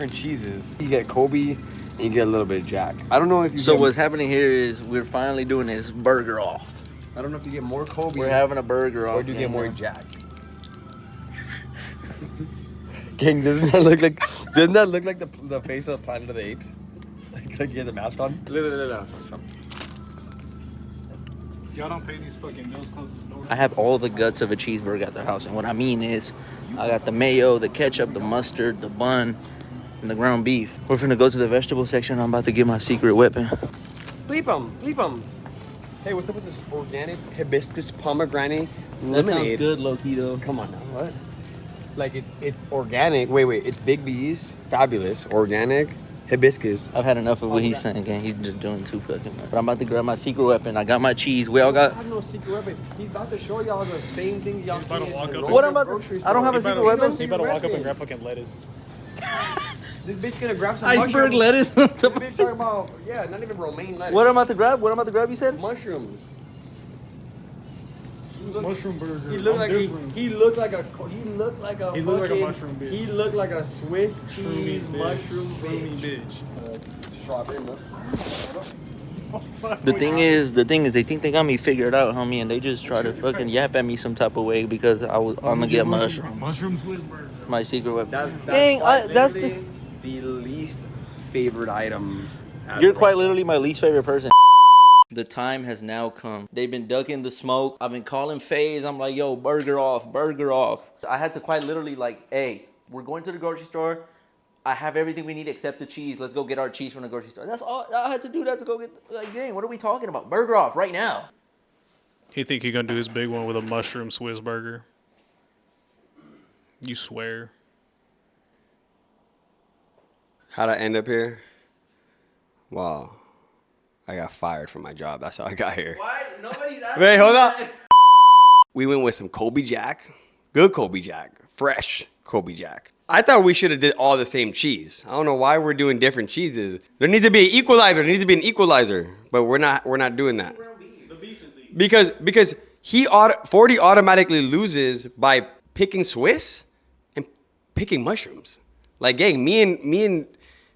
different cheeses. You get Kobe and you get a little bit of Jack. I don't know if you So get, what's happening here is we're finally doing this burger off. I don't know if you get more Kobe We're having a burger off. or do you get more gang. Jack. Gang, doesn't that look like the face of Planet of the Apes? Like he has a mask on? Y'all don't pay these fucking bills close to the door. I have all the guts of a cheeseburger at the house, and what I mean is, I got the mayo, the ketchup, the mustard, the bun, and the ground beef. We're finna go to the vegetable section. I'm about to get my secret weapon. Bleep 'em, bleep 'em. Hey, what's up with this organic hibiscus pomegranate That sounds lemonade? good, low-key, though. Come on now, what? Like it's organic. Wait, it's Big B's, fabulous, organic, hibiscus. I've had enough of what he's saying, gang. He's just doing too fucking much. But I'm about to grab my secret weapon. I got my cheese. We all I got... have no secret weapon. He's about to show y'all the same thing y'all He's about to see walk in up the and- What I'm about grocery to... I don't have a store. secret weapon. He better walk up and grab fucking lettuce. This bitch gonna grab some Iceberg mushrooms. lettuce. This bitch talking about, yeah, not even romaine lettuce. What I'm about to grab? What I'm about to grab, you said? Mushrooms. Mushroom burger. He looked I'm like different. he looked like a He looked like a fucking- mushroom bitch. He looked like a Swiss Shroomy cheese bitch. mushroom Shroomy bitch. bitch. Strawberry milk. The thing is, they think they got me figured out, homie, and they just try to fucking yap at me some type of way because I'm gonna get mushrooms. Mushroom Swiss burger. My secret weapon. That's Dang, quite that's literally the least favorite item. at You're the quite restaurant. literally my least favorite person. The time has now come. They've been ducking the smoke. I've been calling FaZe. I'm like, yo, burger off, burger off. I had to quite literally like, hey, we're going to the grocery store. I have everything we need except the cheese. Let's go get our cheese from the grocery store. That's all I had to do. That to go get, like, dang, what are we talking about? Burger off right now. He think he gonna do his big one with a mushroom Swiss burger. You swear. How'd I end up here? Wow. I got fired from my job. That's how I got here. Why? Nobody's asking. Wait, hold up. We went with some Kobe Jack. Good Kobe Jack. Fresh Kobe Jack. I thought we should have did all the same cheese. I don't know why we're doing different cheeses. There needs to be an equalizer. There needs to be an equalizer. But we're not doing that. The beef is the Because 40 automatically loses by picking Swiss and picking mushrooms. Like, gang, me and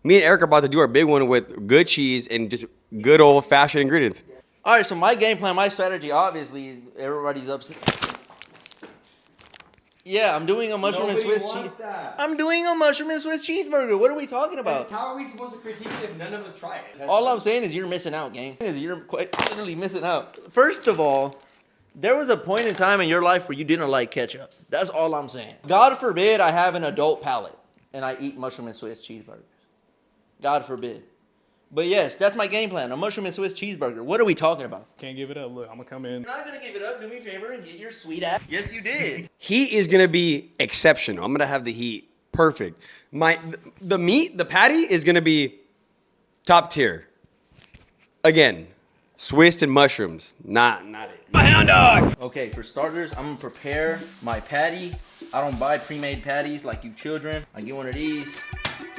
Eric are about to do our big one with good cheese and just good old fashioned ingredients. All right, so my game plan, my strategy, obviously, everybody's upset. Yeah, I'm doing a mushroom and Swiss cheese. I'm doing a mushroom and Swiss cheeseburger. What are we talking about? How are we supposed to critique it if none of us try it? All I'm saying is you're missing out, gang. You're quite literally missing out. First of all, there was a point in time in your life where you didn't like ketchup. That's all I'm saying. God forbid I have an adult palate and I eat mushroom and Swiss cheeseburgers. God forbid. But yes, that's my game plan. A mushroom and Swiss cheeseburger. What are we talking about? Can't give it up. Look, I'm gonna come in. You're not gonna give it up. Do me a favor and get your sweet ass. Yes, you did. Heat is gonna be exceptional. I'm gonna have the heat perfect. The meat, the patty is gonna be top tier. Again, Swiss and mushrooms, not it. Okay, for starters, I'm gonna prepare my patty. I don't buy pre-made patties like you children. I get one of these,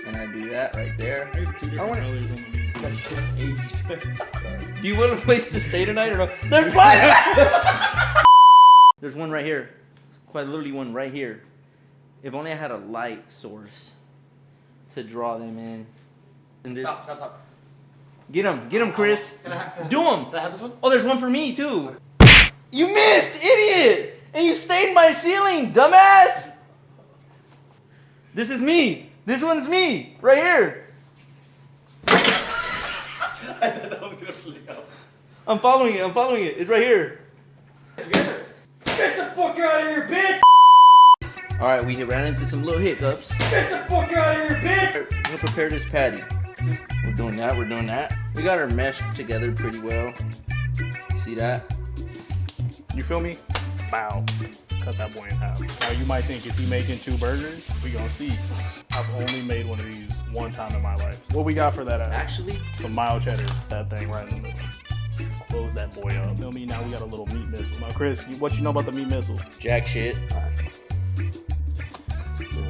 and I do that right there. There's two different colors on the beef. Do you want a place to stay tonight or no? There's one. There's one right here. It's quite literally one right here. If only I had a light source to draw them in. And this. Stop. Get him, Chris. Do him. Can I have this one? Oh, there's one for me too. You missed, idiot! And you stained my ceiling, dumbass! This is me. This one's me, right here. I thought that was gonna flick out. I'm following it. It's right here. Together. Get the fuck out of here, bitch! All right, we ran into some little hiccups. Get the fuck out of here, bitch! We're gonna prepare this patty. We're doing that. We got our mesh together pretty well. See that? You feel me? Bow. Cut that boy in half. Now you might think, is he making two burgers? We gonna see. I've only made one of these one time in my life. What we got for that? Actually, Some mild cheddar. That thing right in the middle. Close that boy up. Feel me? Now we got a little meat missile. Now, Chris, what you know about the meat missile? jack shit.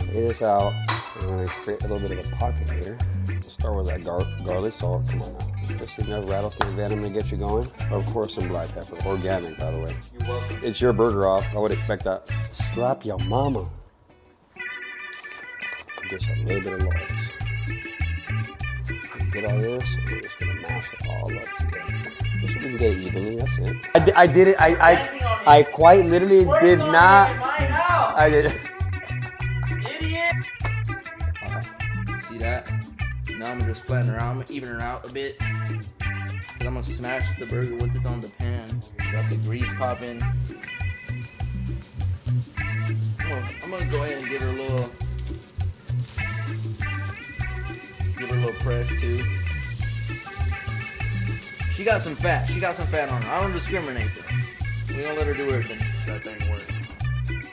Lay this out. I'm gonna create a little bit of a pocket here. Start with that garlic salt. Come on now. Just enough rattlesnake venom to get you going. Of course, some black pepper. Organic, by the way. You're welcome. It's your burger off. I would expect that. Slap your mama. Just a little bit of logs. get all this, and we're just gonna mash it all up together. Just so we can get it evenly, that's it. I did it, I quite literally did not. I did. Idiot! See that? Now I'm gonna just flatten her out. I'm gonna even her out a bit. I'm gonna smash the burger once it's on the pan. Got the grease popping. I'm gonna go ahead and give her a little press too. She got some fat. She got some fat on her. I don't discriminate though. We don't let her do everything. That thing works.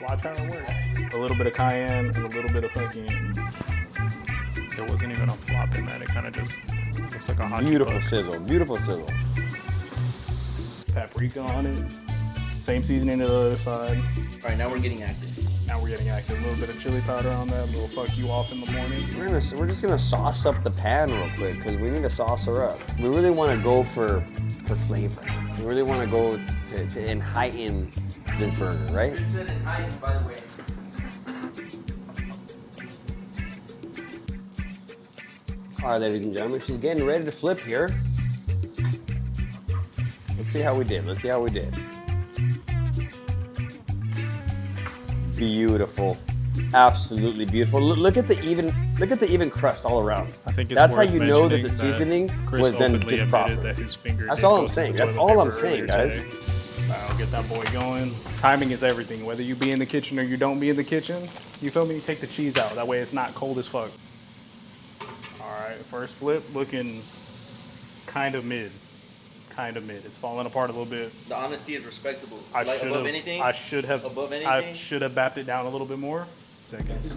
Watch how it works. A little bit of cayenne and a little bit of fucking. There wasn't even a flop in that. It kind of just looks like a hot Beautiful sizzle, beautiful sizzle. Paprika on it. Same seasoning to the other side. All right, now we're getting active. Now we're getting active. A little bit of chili powder on that. A little fuck you off in the morning. We're just gonna sauce up the pan real quick because we need to sauce her up. We really want to go for flavor. We really want to go to heighten this burger, right? You said it heightened, by the way. All right, ladies and gentlemen, she's getting ready to flip here. Let's see how we did. Let's see how we did. Beautiful, absolutely beautiful. Look at the even crust all around. I think it's that's how worth you know that the mentioning seasoning Chris was then openly just admitted proper. that his finger That's did all go I'm to saying. the That's toilet all I'm paper saying, earlier guys. today. I'll get that boy going. Timing is everything. Whether you be in the kitchen or you don't be in the kitchen, you feel me? Take the cheese out. That way it's not cold as fuck. All right, first flip looking kind of mid. Kind of mid. It's falling apart a little bit. The honesty is respectable. I Like should above have. anything. I should have. Above I anything? should have bapped it down a little bit more. Seconds.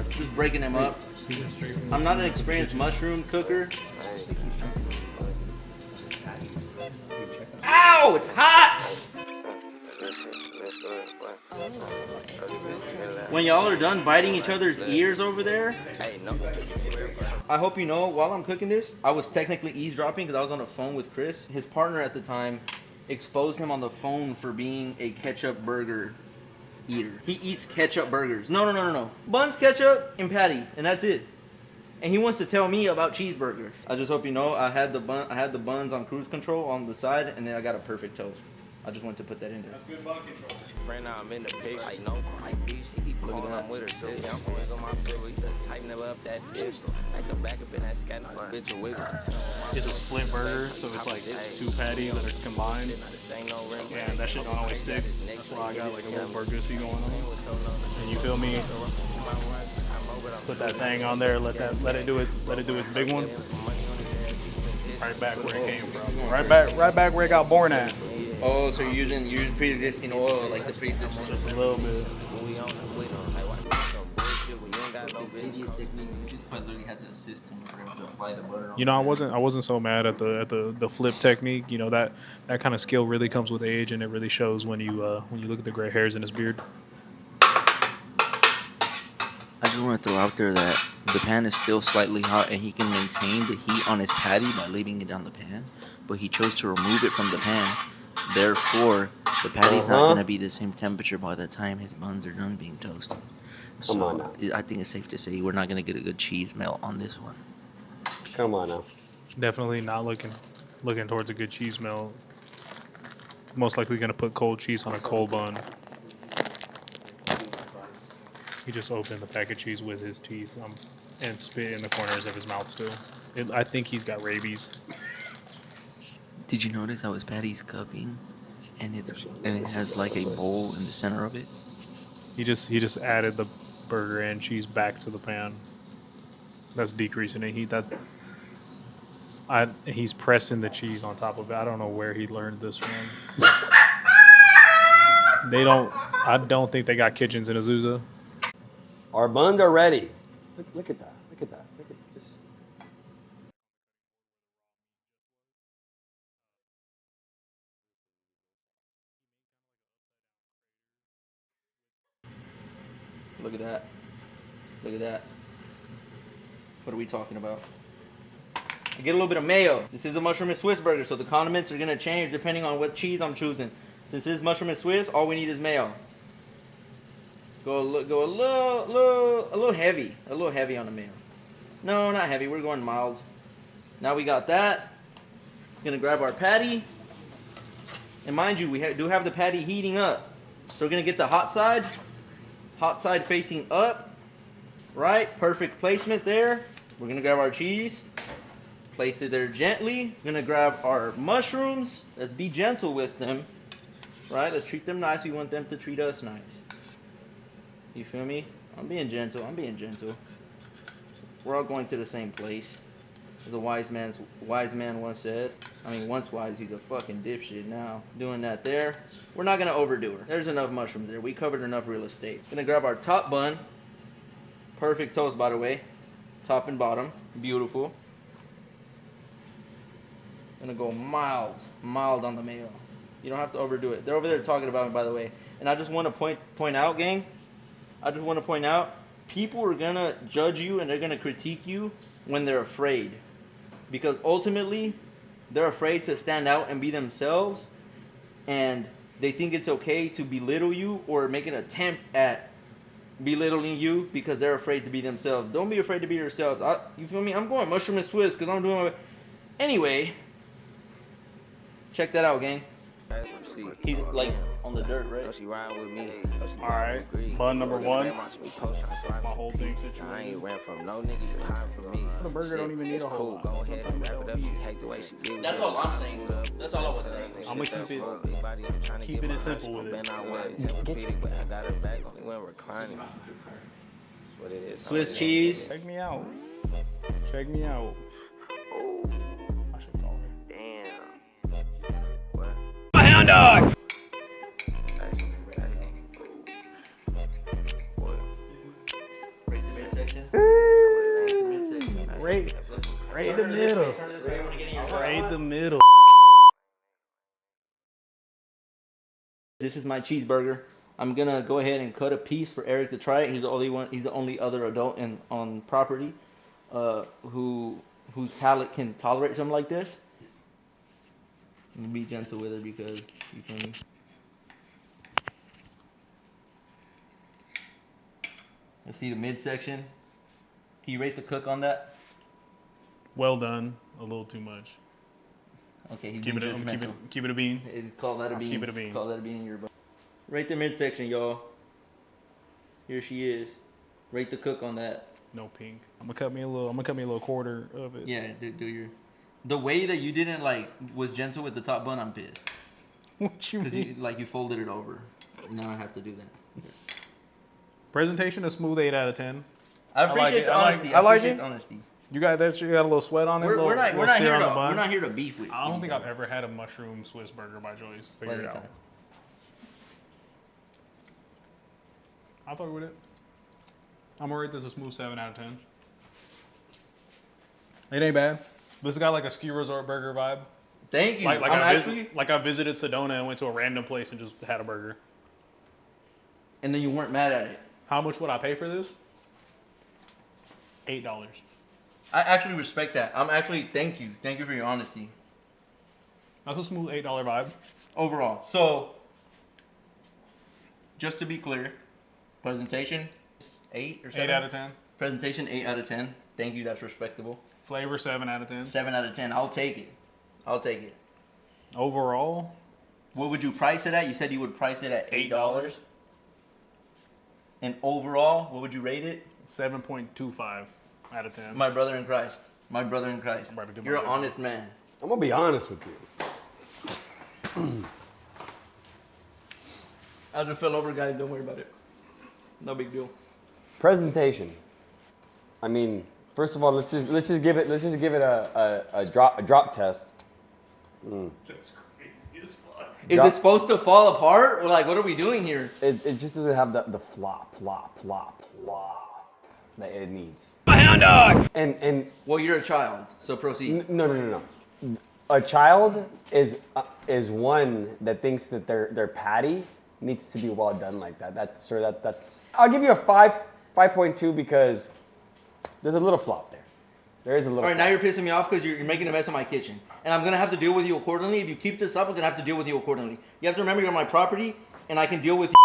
Just breaking them up. I'm not an experienced mushroom cooker. Ow! It's hot! When y'all are done biting each other's ears over there, I hope you know, while I'm cooking this, I was technically eavesdropping because I was on the phone with Chris. His partner at the time exposed him on the phone for being a ketchup burger eater. He eats ketchup burgers. No. Buns, ketchup, and patty, and that's it. And he wants to tell me about cheeseburgers. I just hope you know I had the buns on cruise control on the side, and then I got a perfect toast. I just wanted to put that in there. That's good bun control. Friend, I'm in the pig, like no cry, bitch. She be calling, I'm with her, shit. I'm going on my field, we just tighten her up that pistol. Like the back up in that scat, bitch, a wiggle. It's a split burger, so it's like two patties that are combined. Yeah, and that shit don't always stick. That's why I got like a little burgusy going on. And you feel me? Put that thing on there, let it do its big one. Right back where it came from. Right back where it got born at. Oh, so you're using pre-existing oil, like the pre-existing. Just a little bit. Idiot technique. You just quite literally had to assist him to apply the butter on. You know, I wasn't so mad at the flip technique. You know, that kind of skill really comes with age, and it really shows when you look at the gray hairs in his beard. I just want to throw out there that the pan is still slightly hot and he can maintain the heat on his patty by leaving it on the pan, but he chose to remove it from the pan. Therefore, the patty's not going to be the same temperature by the time his buns are done being toasted. Come on now. I think it's safe to say we're not going to get a good cheese melt on this one. Come on now. Definitely not looking towards a good cheese melt. Most likely going to put cold cheese on a cold bun. He just opened the pack of cheese with his teeth and spit in the corners of his mouth still. I think he's got rabies. Did you notice how his patty's cupping, and it has like a bowl in the center of it? He just added the burger and cheese back to the pan. That's decreasing in heat. He's pressing the cheese on top of it. I don't know where he learned this from. I don't think they got kitchens in Azusa. Our buns are ready. Look at that. Look at that. Look at this. Look at that. Look at that. What are we talking about? I get a little bit of mayo. This is a mushroom and Swiss burger, so the condiments are gonna change depending on what cheese I'm choosing. Since this is mushroom and Swiss, all we need is mayo. Go a little heavy on the mayo. No, not heavy. We're going mild. Now we got that. Gonna grab our patty. And mind you, we do have the patty heating up. So we're gonna get the hot side facing up. Right, perfect placement there. We're gonna grab our cheese. Place it there gently. We're gonna grab our mushrooms. Let's be gentle with them. Right, let's treat them nice. We want them to treat us nice. You feel me? I'm being gentle. We're all going to the same place. As a wise man once said. I mean, once wise, he's a fucking dipshit now. Doing that there. We're not gonna overdo her. There's enough mushrooms there. We covered enough real estate. Gonna grab our top bun. Perfect toast, by the way. Top and bottom. Beautiful. Gonna go mild on the mayo. You don't have to overdo it. They're over there talking about me, by the way. And I just want to point out, gang. People are gonna judge you and they're gonna critique you when they're afraid. Because ultimately, they're afraid to stand out and be themselves. And they think it's okay to belittle you or make an attempt at belittling you because they're afraid to be themselves. Don't be afraid to be yourselves. You feel me? I'm going mushroom and Swiss because I'm doing my... Anyway, check that out, gang. He's like on the dirt, right? Alright, bun number one. My whole thing situation. I ain't ran from no nigga, you hide from me. The burger don't even need a whole Cool, lot. go ahead and wrap it up. She hate the way she give it That's up. all I'm saying. That's all I was saying. I'm gonna keep it simple with it. But I got her back only when reclining. That's what it is. Swiss cheese. Check me out. I should call her. Hound dog! Right in the middle. Right the middle. This is my cheeseburger. I'm gonna go ahead and cut a piece for Eric to try it. He's the only one. He's the only other adult on property whose palate can tolerate something like this. Be gentle with it because you feel me. Let's see the midsection. Can you rate the cook on that? Well done. A little too much. Okay, he's Keep being judgmental. it a bean. Call that a bean. Keep it a bean. Call that a bean in your butt. Rate the midsection, y'all. Here she is. Rate the cook on that. No pink. I'm gonna cut me a little quarter of it. Yeah, do your. The way that you didn't was gentle with the top bun, I'm pissed. What you Because mean? you folded it over. Now I have to do that. Presentation a smooth 8 out of 10. I appreciate the honesty. I like appreciate it. the honesty. You got that? You got a little sweat on it. We're not sear on the bun? we're not here to beef with. I don't think I've ever had a mushroom Swiss burger by Joyce. Figure it out. I fuck with it. I'm gonna rate this a smooth 7 out of 10. It ain't bad. This got like a ski resort burger vibe. Thank you. Like I I visited Sedona and went to a random place and just had a burger. And then you weren't mad at it. How much would I pay for this? $8. I actually respect that. Thank you. Thank you for your honesty. That's a smooth $8 vibe. Overall. So, just to be clear, presentation 8 or 7? 8 out of 10. Presentation 8 out of 10. Thank you. That's respectable. Flavor 7 out of 10. 7 out of 10. I'll take it. Overall, What would you price it at? You said you would price it at $8. $8. And overall, what would you rate it? 7.25 out of 10. My brother in Christ. My brother in Christ. I'm about to do my You're an best. honest man. I'm gonna be honest with you. I just fell over, guys. Don't worry about it. No big deal. Presentation. I mean, first of all, let's just give it a drop test. That's crazy as fuck. Is it supposed to fall apart? Or what are we doing here? It just doesn't have the flop that it needs. Hound dog! And Well, you're a child, so proceed. no. A child is one that thinks that their patty needs to be well done like that. That's. I'll give you a 5.2 because there's a little flop there. There is a little. All right, now flop. you're pissing me off because you're making a mess of my kitchen. And I'm going to have to deal with you accordingly. If you keep this up, I'm going to have to deal with you accordingly. You have to remember you're my property, and I can deal with you.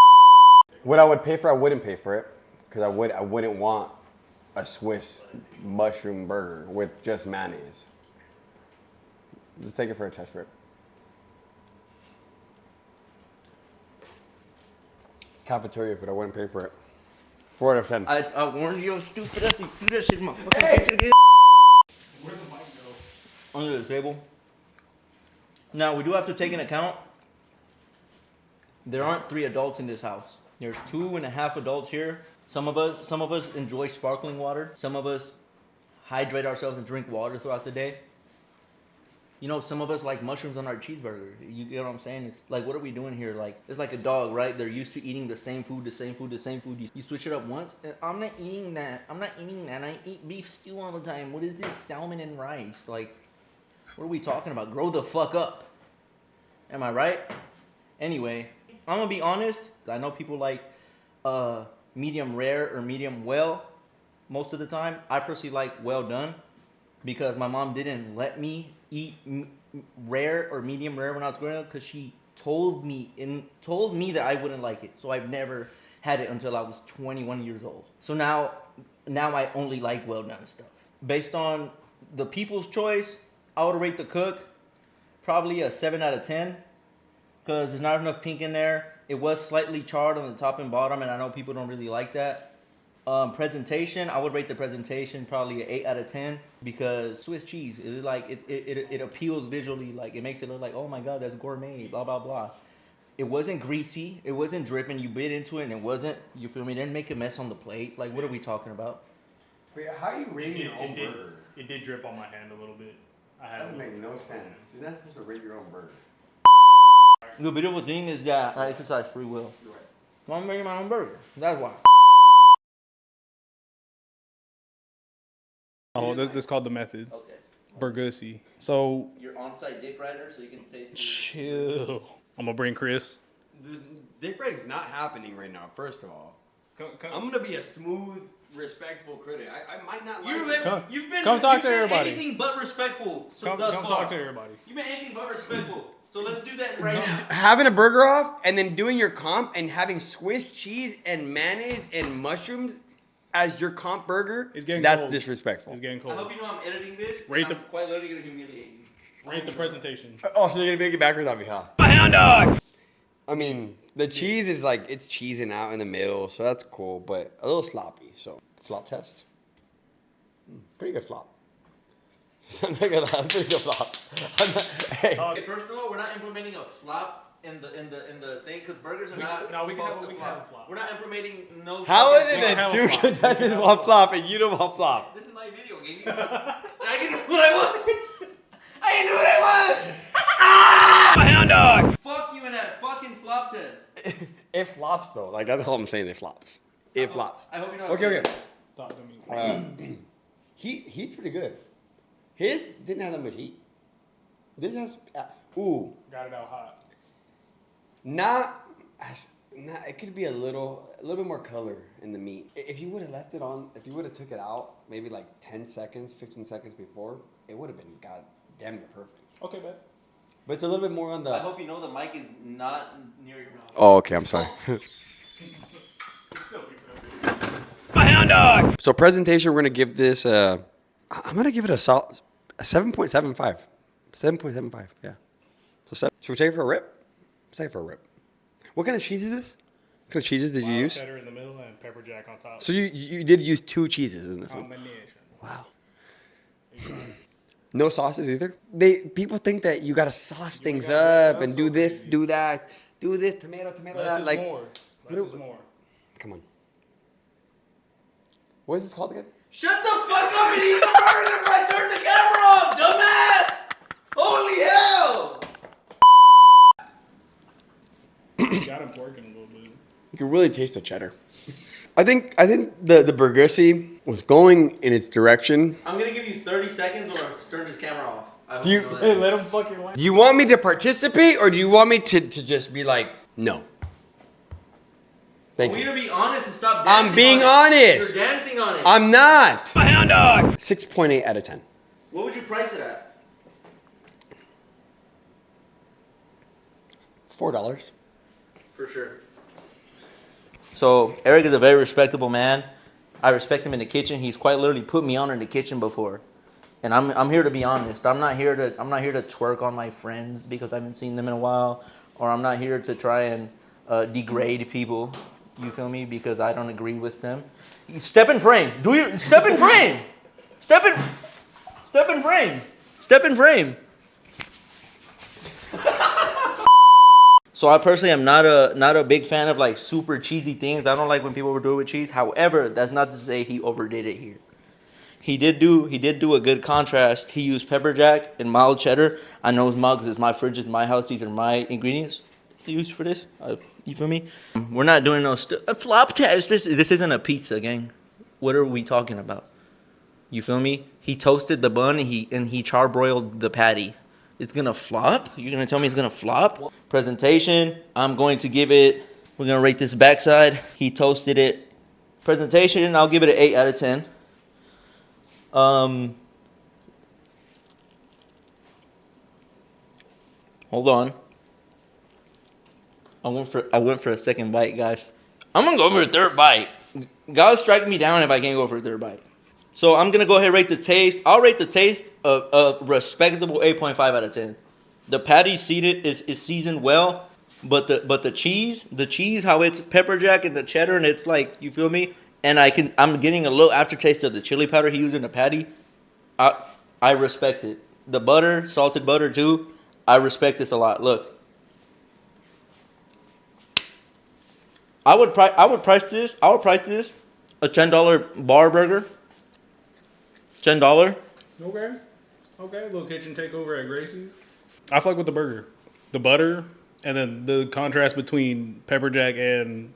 What I would pay for, I wouldn't pay for it because I wouldn't want a Swiss mushroom burger with just mayonnaise. Let's take it for a test rip. Cafeteria food, I wouldn't pay for it. 4 out of 10. I warned you, stupid ass. You do that shit in my fucking face again. Where'd the mic go? Under the table. Now we do have to take into account there aren't 3 adults in this house. There's 2.5 adults here. Some of us enjoy sparkling water. Some of us hydrate ourselves and drink water throughout the day. You know, some of us like mushrooms on our cheeseburger. You get what I'm saying? It's like, what are we doing here? Like, it's like a dog, right? They're used to eating the same food. You switch it up once, and I'm not eating that. I eat beef stew all the time. What is this salmon and rice? Like, what are we talking about? Grow the fuck up. Am I right? Anyway, I'm gonna be honest. I know people like medium rare or medium well most of the time. I personally like well done because my mom didn't let me eat rare or medium rare when I was growing up because she told me that I wouldn't like it. So I've never had it until I was 21 years old. So now I only like well done stuff. Based on the people's choice, I would rate the cook probably a 7 out of 10 because there's not enough pink in there. It was slightly charred on the top and bottom, and I know people don't really like that. Presentation, I would rate the presentation probably an 8 out of 10 because Swiss cheese is like it appeals visually, like it makes it look like, oh my god, that's gourmet, blah blah blah. It wasn't greasy, it wasn't dripping. You bit into it and it wasn't, you feel me? It didn't make a mess on the plate. Like, what are we talking about? Wait, how are you rating your own It did, burger? it did drip on my hand a little bit. I had That a would little make no sense. You're not supposed to rate your own burger. The beautiful thing is that I exercise free will. So I'm making my own burger. That's why. Oh, this is called the method. Okay. Burgussy. So You're on-site dick rider, so you can taste it. chill. I'm gonna bring Chris. The dick riding's not happening right now, first of all. Come, I'm gonna be a smooth, respectful critic. I might not like it. You've been come talk you've to been everybody. anything but respectful thus come far. talk to everybody. You've been anything but respectful. So let's do that right now. Having a burger off and then doing your comp and having Swiss cheese and mayonnaise and mushrooms as your comp burger, It's getting that's cold. disrespectful. It's getting I cold. hope you know I'm editing this. Rate and the- I'm quite literally gonna humiliate you. Rate the presentation. Oh, so you're gonna make it backwards on me, huh? Hound dog! I mean, the cheese is like, it's cheesing out in the middle, so that's cool, but a little sloppy, so. Flop test? Pretty good flop. I'm not gonna lie, that's pretty good flop. Hey. Okay, first of all, we're not implementing a flop in the thing because burgers are not. no, we can have- supposed to we can have a flop. We're not implementing no. How is fucking it can that have a two flop. contestants We can have want a flop and you don't want flop? This is my video game. I can do what I want. I can do what I want. Hound dog! Fuck you in that fucking flop test. It flops though, like that's all I'm saying, it flops. It flops. I hope you know. Okay. Talk to me. He's pretty good. His didn't have that much heat. This has, ooh, Got it out hot. not, it could be a little bit more color in the meat. If you would have left it on, if you would have took it out, maybe like 10 seconds, 15 seconds before, it would have been damn near perfect. Okay, bet. But it's a little bit more on the. I hope you know the mic is not near your mouth. Oh, okay, I'm sorry. Hound dog. So presentation, we're gonna give this. I'm gonna give it a 7.75. 7.75. Yeah. So should we take it for a rip? Let's take it for a rip. What kind of cheese is this? What kind of cheeses did you use? Cheddar in the middle and pepper jack on top. So you did use 2 cheeses in this one. Combination. Wow. No sauces either. People think that you gotta sauce things gotta up and sauce do so this, crazy. do that, do this, tomato, Less that. is Like, more. Less is more. come on. What is this called again? Shut the fuck up and eat the burger if I turn the camera off, dumbass! Holy hell! You got him twerking a little bit. You can really taste the cheddar. I think the Burgussy was going in its direction. I'm gonna give you 30 seconds when I turn this camera off. I hope Do you- know that. Hey, let him fucking laugh. Do you want me to participate or do you want me to just be like, no? Thank We're you. gonna be honest and stop dancing. I'm being on it. honest. You're dancing on it. I'm not. Hound dog. 6.8 out of 10. What would you price it at? $4. For sure. So Eric is a very respectable man. I respect him in the kitchen. He's quite literally put me on in the kitchen before. And I'm here to be honest. I'm not here to twerk on my friends because I haven't seen them in a while, or I'm not here to try and degrade people. You feel me? Because I don't agree with them. Step in frame. Step in frame. Step in frame. Step in frame. So I personally am not a big fan of like super cheesy things. I don't like when people overdo it with cheese. However, that's not to say he overdid it here. He did do a good contrast. He used pepper jack and mild cheddar. I know it's mugs. It's my fridge. It's my house. These are my ingredients used for this. You feel me? We're not doing no a flop test. This isn't a pizza, gang. What are we talking about? You feel me? He toasted the bun and he charbroiled the patty. It's gonna flop? You're gonna tell me it's gonna flop? Presentation. I'm going to give it. We're gonna rate this backside. He toasted it. Presentation. I'll give it an 8 out of 10. Hold on. I went for a second bite, guys. I'm gonna go for a third bite. God strike me down if I can't go for a third bite. So I'm gonna go ahead and rate the taste. I'll rate the taste a respectable 8.5 out of 10. The patty seeded is seasoned well, but the cheese, how it's pepper jack and the cheddar, and it's like, you feel me? And I'm getting a little aftertaste of the chili powder he used in the patty. I respect it. The butter, salted butter too. I respect this a lot. Look. I would price this a $10 bar burger. $10. Okay, little kitchen takeover at Gracie's. I fuck with the burger, the butter, and then the contrast between pepper jack and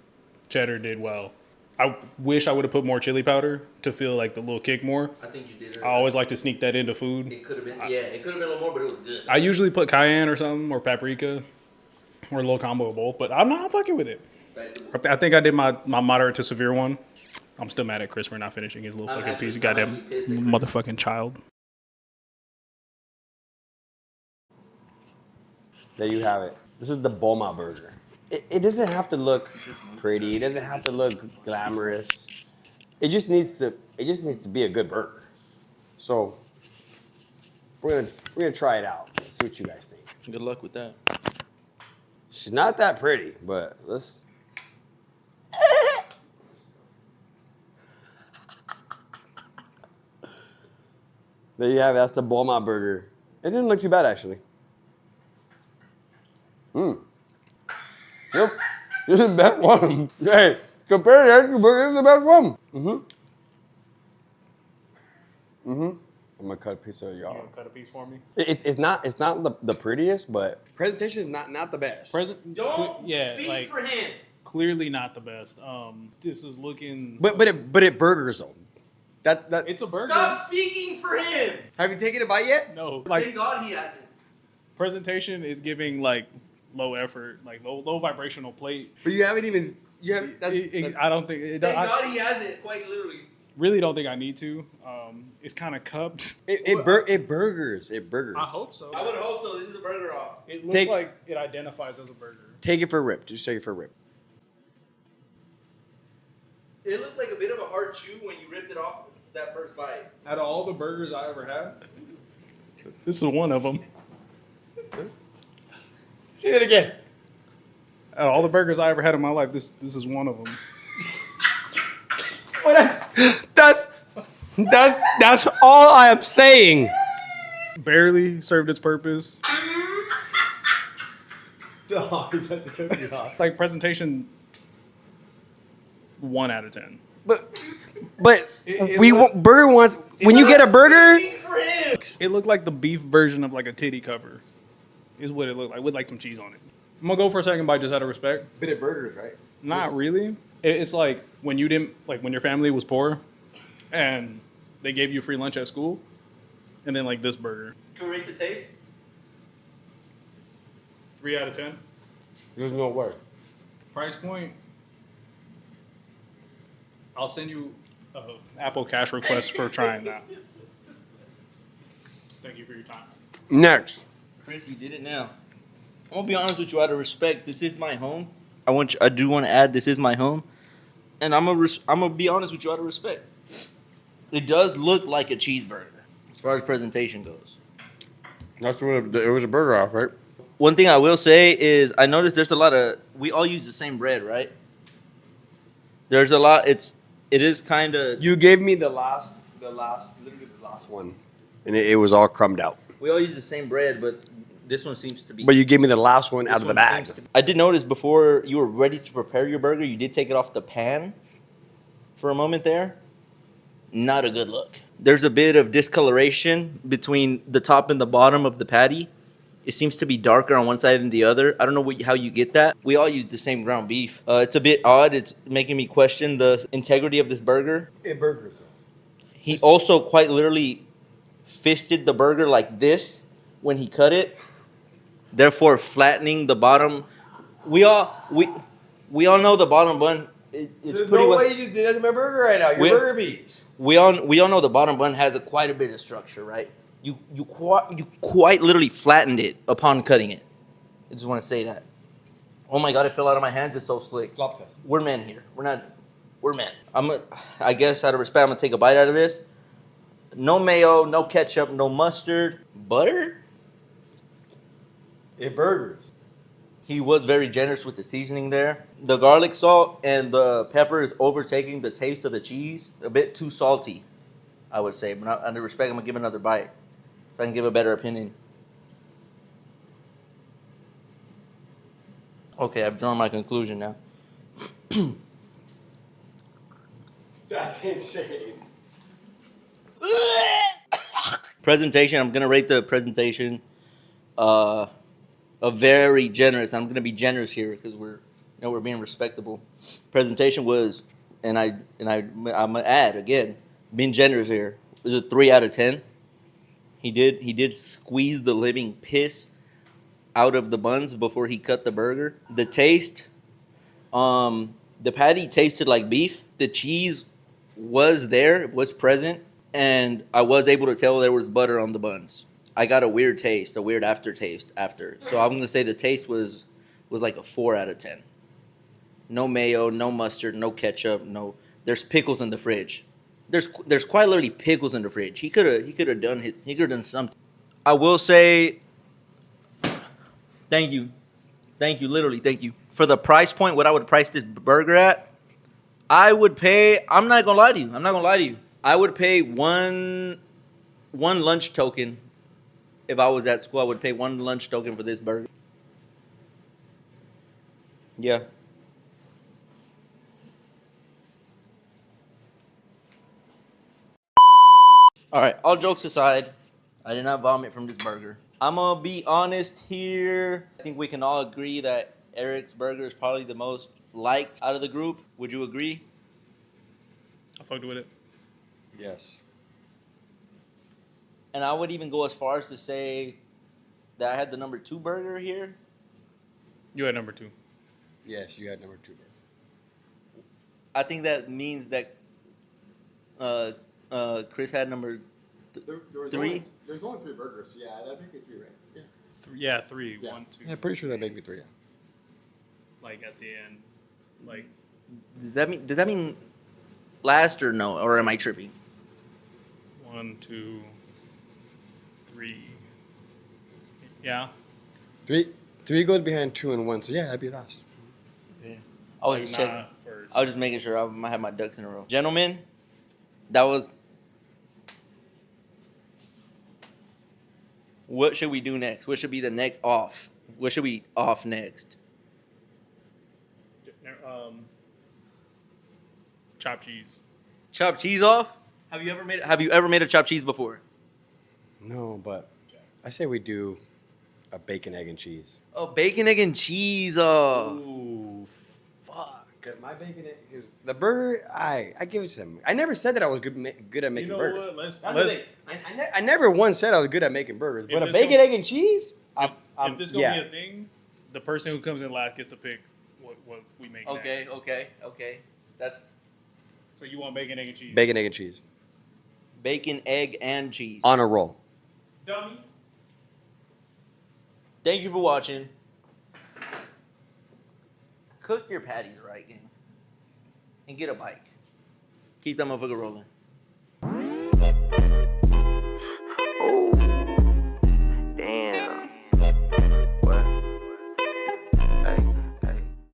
cheddar did well. I wish I would have put more chili powder to feel like the little kick more. I think you did it. I always like to sneak that into food. It could have been, it could have been a little more, but it was good. I usually put cayenne or something, or paprika, or a little combo of both, but I'm not fucking with it. I think I did my moderate to severe one. I'm still mad at Chris for not finishing his little fucking piece. Goddamn motherfucking child. There you have it. This is the Boma burger. It doesn't have to look pretty. It doesn't have to look glamorous. It just needs to be a good burger. So we're gonna try it out. See what you guys think. Good luck with that. She's not that pretty, but let's. There you have it. That's the Boma burger. It didn't look too bad, actually. Yep. This is the best one. Hey, compared to the other burger, this is the best one. I'm gonna cut a piece of y'all. You gonna cut a piece for me? It's not the prettiest, but presentation is not the best. Speak for him. Clearly not the best. This is looking. But it burgers though. That It's a burger. Stop speaking for him. Have you taken a bite yet? No, Thank like God he hasn't. presentation is giving like low effort, like low vibrational plate. But you haven't even. You have. I don't think. Thank God he hasn't. Quite literally. Really don't think I need to. It's kind of cupped. It burgers. It burgers. I hope so. I would hope so. This is a burger off. It looks like it identifies as a burger. Take it for a rip. Just take it for a rip. It looked like a bit of a hard chew when you ripped it off that first bite. Out of all the burgers I ever had, this is one of them. Say it again. Out of all the burgers I ever had in my life, this is one of them. That's all I am saying. Barely served its purpose. Like presentation, 1 out of 10. But we want burger wants when you get a burger. It looked like the beef version of like a titty cover, is what it looked like, with like some cheese on it. I'm gonna go for a second bite just out of respect. But it burgers, right? Not really. It's like when you didn't, like when your family was poor, and they gave you free lunch at school, and then like this burger. Can we rate the taste? 3 out of 10. There's no word. Price point. I'll send you an Apple Cash request for trying that. Thank you for your time. Next. Chris, you did it now. I'm gonna be honest with you, out of respect, this is my home. I do want to add, this is my home, and I'm gonna be honest with you out of respect. It does look like a cheeseburger as far as presentation goes. That's what it was, a burger off, right? One thing I will say is I noticed there's a lot of we all use the same bread, right? There's a lot. It is kind of You gave me literally the last one, and it was all crumbed out. we all use the same bread, but this one seems to be. But you gave me the last one this out of the one bag. seems to be- I did notice before you were ready to prepare your burger, you did take it off the pan for a moment there. Not a good look. There's a bit of discoloration between the top and the bottom of the patty. It seems to be darker on one side than the other. I don't know how you get that. We all use the same ground beef. It's a bit odd. It's making me question the integrity of this burger. It burgers. He also quite literally fisted the burger like this when he cut it, therefore flattening the bottom. We all know the bottom bun. It's There's pretty no well. way you did that to my burger right now. Your We- burger bees. We all know the bottom bun has quite a bit of structure, right? You quite literally flattened it upon cutting it. I just want to say that. Oh my god, it fell out of my hands. It's so slick. Flop test. We're men here. We're men. I guess out of respect, I'm gonna take a bite out of this. No mayo, no ketchup, no mustard, butter. It burgers. He was very generous with the seasoning there. The garlic salt and the pepper is overtaking the taste of the cheese. A bit too salty, I would say. But under respect, I'm gonna give it another bite so I can give a better opinion. Okay, I've drawn my conclusion now. That's insane. Presentation, I'm gonna rate the presentation a very generous. I'm gonna be generous here because we're being respectable. Presentation was, and I'm gonna add again, being generous here. It was a 3 out of 10. He did squeeze the living piss out of the buns before he cut the burger. The taste, the patty tasted like beef. The cheese was there, was present, and I was able to tell there was butter on the buns. I got a weird taste, a weird aftertaste after. So I'm gonna say the taste was like a 4 out of 10. No mayo, no mustard, no ketchup, no. There's pickles in the fridge. There's quite literally pickles in the fridge. He could have done something. I will say, thank you, literally thank you for the price point. What I would price this burger at, I would pay. I'm not gonna lie to you. I would pay one lunch token. If I was at school, I would pay one lunch token for this burger. Yeah. All right, all jokes aside, I did not vomit from this burger. I'm gonna be honest here. I think we can all agree that Eric's burger is probably the most liked out of the group. Would you agree? I fucked with it. Yes. And I would even go as far as to say that I had the number 2 burger here. You had number 2. Yes, you had number 2 burger. I think that means that Chris had number There was 3. There's only 3 burgers. Yeah, that makes me 3, right? Yeah. 3, yeah, 3. Yeah. 1, 2. Yeah, pretty sure that makes me 3. Yeah. Like at the end, like Does that mean last or no? Or am I tripping? 1, 2, 3. Yeah. 3 goes behind 2 and 1. So yeah, that'd be last. I was Like just checking. not first. I was just making sure I might have my ducks in a row. Gentlemen, that was. What should we do next? What should be the next off? What should we off next? Chopped cheese. Chopped cheese off? Have you ever made a chopped cheese before? No, but I say we do a bacon, egg, and cheese. Oh, bacon, egg, and cheese. Oh, Ooh. fuck. My bacon, egg, the burger, I give it to them. I never said that I was good at making You know burgers. what? Let's. That's the thing. I never once said I was good at making burgers. But a this bacon, gonna- egg, and cheese? If this gonna be a thing, the person who comes in last gets to pick what we make Okay, next. okay. That's So you want bacon, egg, and cheese? Bacon, egg, and cheese. bacon, egg, and cheese. On a roll. Dummy. Thank you for watching. Cook your patties right, gang. and get a bike. Keep that motherfucker rolling.